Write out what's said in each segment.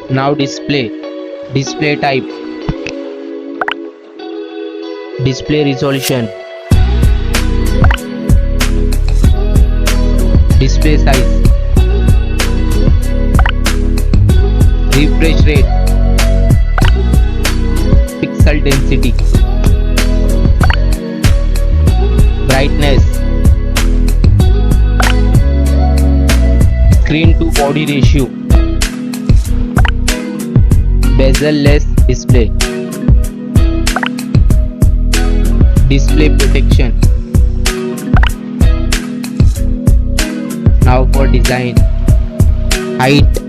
Now display. Display type. Display resolution. Display size. Refresh rate. Pixel density. Brightness. Screen to body ratio. Bezel-less display. Display protection. Now for design. Height,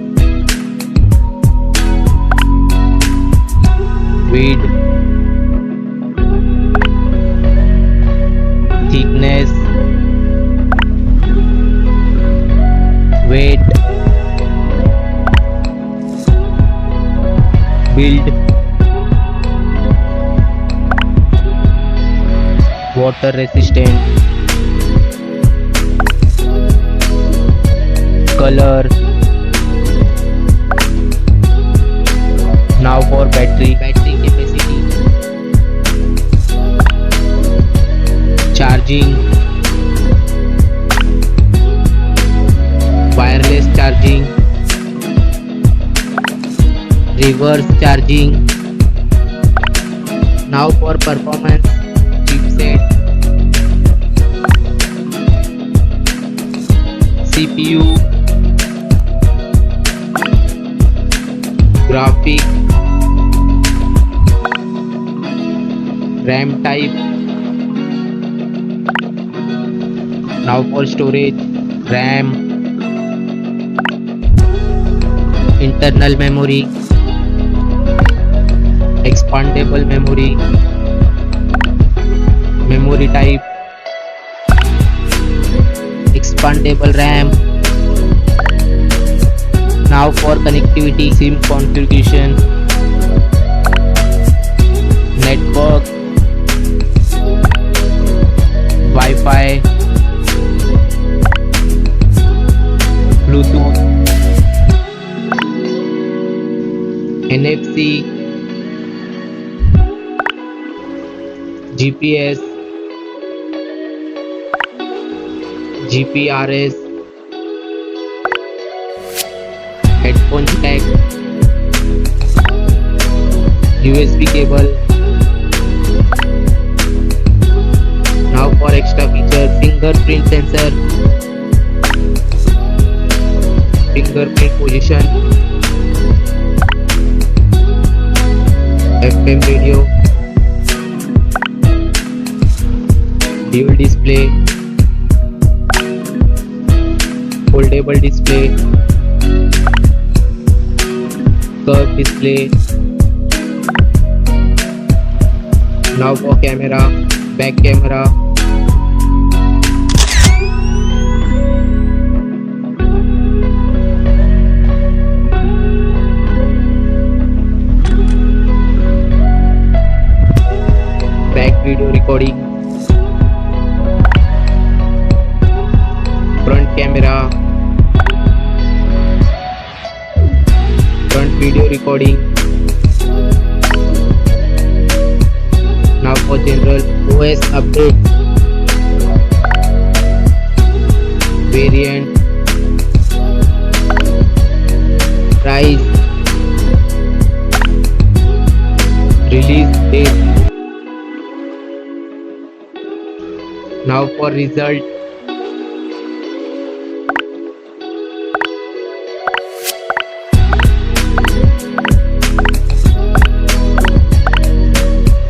width, thickness, weight, build, water resistant, color. Now for battery capacity, charging, wireless charging, reverse charging. Now for performance, chipset, CPU, graphic, RAM type. Now for storage, RAM, internal memory, expandable memory, memory type, expandable RAM. Now for connectivity, SIM configuration, network, Wi-Fi, Bluetooth, NFC, GPS, GPRS, headphone jack, USB cable. Now for extra features, fingerprint sensor, fingerprint position, FM radio, dual display, foldable display, curved display. Now for camera, back camera, back video recording, front camera, front video recording. Now for general OS update, variant, price, release date. Now for result,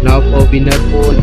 now for winner poll,